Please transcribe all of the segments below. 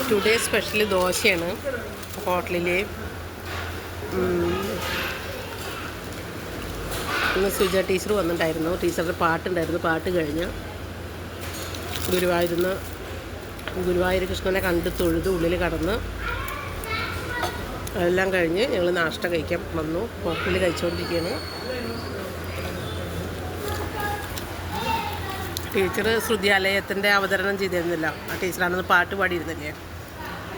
Today special ദോശയാണ് ഹോട്ടലിൽ. ഇന്ന് സുജ ടീച്ചർ വന്നിട്ടുണ്ടായിരുന്നു. ടീച്ചറുടെ പാട്ടുണ്ടായിരുന്നു. പാട്ട് കഴിഞ്ഞ് ഗുരുവായൂർ കൃഷ്ണനെ കണ്ട് തൊഴുത് ഉള്ളിൽ കടന്ന് എല്ലാം കഴിഞ്ഞ് ഞങ്ങൾ നാഷ്ട കഴിക്കാൻ വന്നു. ഹോട്ടലിൽ കഴിച്ചുകൊണ്ടിരിക്കുകയാണ്. ടീച്ചർ ശ്രുതിയാലയത്തിൻ്റെ അവതരണം ചെയ്തിരുന്നില്ല. ആ ടീച്ചറാണെന്ന് പാട്ട് പാടിയിരുന്നില്ലേ,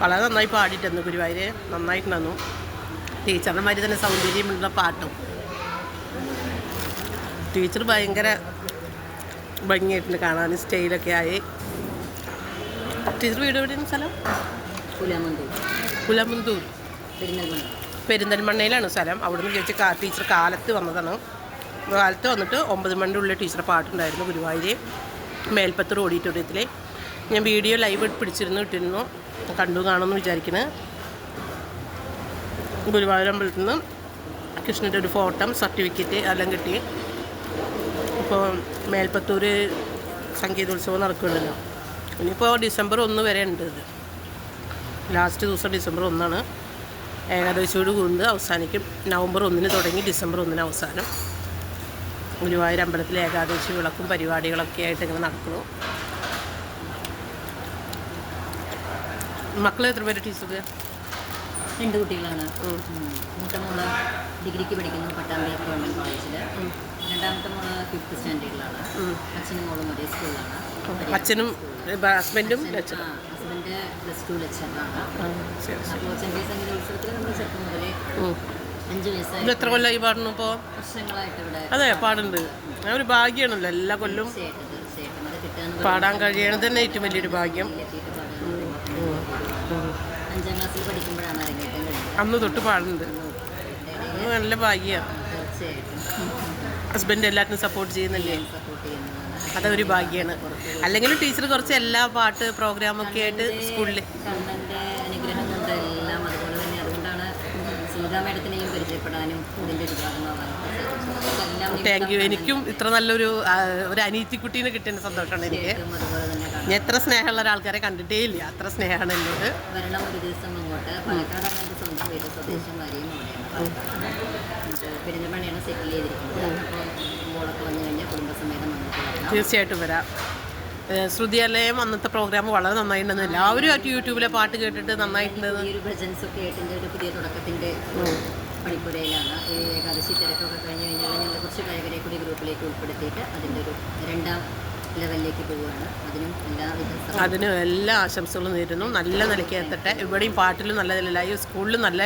വളരെ നന്നായി പാടിയിട്ടുന്നു. ഗുരുവായൂർ നന്നായിട്ടുണ്ടായിരുന്നു. ടീച്ചറിൻ്റെ മാതിരി തന്നെ സൗന്ദര്യമുള്ള പാട്ടും. ടീച്ചർ ഭയങ്കര ഭംഗിയായിട്ടുണ്ട് കാണാൻ, സ്റ്റൈലൊക്കെ ആയി. ടീച്ചർ വീട് എവിടെയാണ് സ്ഥലം? കുലമന്തൂർ പെരിന്തൽമണ്ണയിലാണ് സ്ഥലം. അവിടുന്ന് ചോദിച്ച് ടീച്ചർ കാലത്ത് വന്നതാണ്. കാലത്ത് വന്നിട്ട് 9 മണിൻ്റെ ഉള്ളിൽ ടീച്ചർ പാട്ടുണ്ടായിരുന്നു ഗുരുവായൂർ മേൽപ്പത്തൂർ ഓഡിറ്റോറിയത്തിൽ. ഞാൻ വീഡിയോ ലൈവ് ഇട്ടിരുന്നു. കാണുമെന്ന് വിചാരിക്കുന്നത്. ഗുരുവായൂർ അമ്പലത്തിൽ നിന്ന് കൃഷ്ണൻ്റെ ഒരു ഫോട്ടോ, സർട്ടിഫിക്കറ്റ് എല്ലാം കിട്ടി. ഇപ്പോൾ മേൽപ്പത്തൂർ സംഗീതോത്സവം നടക്കുന്നുണ്ടല്ലോ. ഇനിയിപ്പോൾ ഡിസംബർ 1 വരെ ഉണ്ട്. ഇത് ലാസ്റ്റ് ദിവസം ഡിസംബർ 1 ഏകാദശിയോട് കൂടി അവസാനിക്കും. നവംബർ 1 തുടങ്ങി ഡിസംബർ 1 അവസാനം. ഗുരുവായൂർ അമ്പലത്തിൽ ഏകാദശി വിളക്കും പരിപാടികളൊക്കെ ആയിട്ട് ഇങ്ങനെ നടക്കുന്നു. മക്കൾ എത്ര പേര് ടീച്ചർക്ക്? 2 കുട്ടികളാണ്. മൂത്ത മോള് ഡിഗ്രിക്ക് പഠിക്കുന്നു പട്ടാമ്പി ഗവൺമെൻറ് കോളേജിൽ. രണ്ടാമത്തെ മോള് 5th സ്റ്റാൻഡേർഡിലാണ്. അച്ഛനും മോളും ഒരേ സ്കൂളിലാണ്. അച്ഛനും ഹസ്ബൻഡും? ഹസ്ബൻഡ് +2 ലെക്ചറാണ്. അപ്പോൾ ചെന്നൈ സംഗീതോത്സവത്തിൽ നമ്മൾ ചെറുപ്പം മുതലേ 5 വയസ്സായി. എത്ര കൊല്ലമായി പാടുന്നു? ഇപ്പോൾ വർഷങ്ങളായിട്ട് ഇവിടെ. അതെ, പാടുന്നുണ്ട്. ഞാൻ ഒരു ഭാഗ്യമാണല്ലോ എല്ലാ കൊല്ലം തീർച്ചയായിട്ടും അത് കിട്ടാൻ പാടാൻ കഴിയണത് തന്നെ ഏറ്റവും വലിയൊരു ഭാഗ്യം. 5ാം ക്ലാസ്സിൽ പഠിക്കുമ്പോഴാണ് അരങ്ങേറ്റം കഴിഞ്ഞത്. അന്ന് തൊട്ട് പാടുന്നുണ്ട്. അത് നല്ല ഭാഗ്യമാണ്. തീർച്ചയായിട്ടും ഹസ്ബൻഡ് എല്ലാത്തിനും സപ്പോർട്ട് ചെയ്യുന്നില്ലേ? സപ്പോർട്ട് ചെയ്യുന്നതാണ്. അതൊരു ഭാഗ്യമാണ്. അല്ലെങ്കിലും ടീച്ചർ കുറച്ച് എല്ലാ പാട്ട് പ്രോഗ്രാമൊക്കെ ആയിട്ട് സ്കൂളിൽ കണ്ണൻ്റെ അനുഗ്രഹം കൊണ്ട് എല്ലാം അതുപോലെ തന്നെ. അതുകൊണ്ടാണ് സുനിത മേഡത്തിനെയും പരിചയപ്പെടാനും ഇതിൻ്റെ ഒരു ഭാഗമാകാനും സാധിച്ചത്. Thank you. എനിക്കും ഇത്ര നല്ലൊരു അനീതിക്കുട്ടീനെ കിട്ടിയ സന്തോഷമാണ് എനിക്ക്. അതുപോലെ തന്നെ ഞാൻ എത്ര സ്നേഹമുള്ള ഒരാൾക്കാരെ കണ്ടിട്ടേ ഇല്ല. അത്ര സ്നേഹമാണ് എന്നോട്. വരണം ഒരു ദിവസം അങ്ങോട്ട്. പാലക്കാടാണ് എൻ്റെ സ്വന്തം വീട്. സ്വദേശം വരെയും അവിടെയാണ്. പെരിന്തൽമണ്ണയാണ് സെറ്റിൽ ചെയ്തിരിക്കുന്നത്. അപ്പോൾ മോളൊക്കെ വന്നു കഴിഞ്ഞാൽ കുടുംബസമേതം വന്നിട്ട് തീർച്ചയായിട്ടും വരാം. ശ്രുതിയാലയം അന്നത്തെ പ്രോഗ്രാം വളരെ നന്നായിട്ടുണ്ടെന്ന് എല്ലാവരും ആയിട്ട് യൂട്യൂബിലെ പാട്ട് കേട്ടിട്ട് നന്നായിട്ടുണ്ട്. ഈ ഒരു ഭജൻസൊക്കെ ആയിട്ട് എൻ്റെ ഒരു പുതിയ തുടക്കത്തിൻ്റെ പണിപ്പുരയിലാണ്. ഈ ഏകാദശി തിരക്കൊക്കെ കഴിഞ്ഞ് കഴിഞ്ഞാൽ ഞങ്ങൾ കുറച്ച് ഗായകരെ കൂടി ഗ്രൂപ്പിലേക്ക് ഉൾപ്പെടുത്തിയിട്ട് അതിൻ്റെ ഒരു 2ാം ലെവലിലേക്ക് പോവുകയാണ്. അതിനും എല്ലാ ആശംസകളും നേരുന്നു. നല്ല നിലയ്ക്ക് എത്തട്ടെ. ഇവിടെയും പാട്ടിലും നല്ല നിലയിലായി, സ്കൂളിലും നല്ല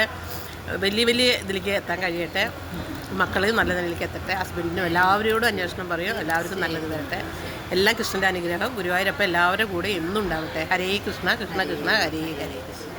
വലിയ ഇതിലേക്ക് എത്താൻ കഴിയട്ടെ. മക്കളെയും നല്ല നിലയിലേക്ക് എത്തട്ടെ. ഹസ്ബൻഡിനും എല്ലാവരോടും അന്വേഷണം പറയും. എല്ലാവർക്കും നല്ലത് തരട്ടെ. എല്ലാം കൃഷ്ണൻ്റെ അനുഗ്രഹം. ഗുരുവായൂരപ്പം എല്ലാവരുടെ കൂടെ എന്നും ഉണ്ടാവട്ടെ. ഹരേ കൃഷ്ണ കൃഷ്ണ കൃഷ്ണ ഹരേ ഹരേ കൃഷ്ണ.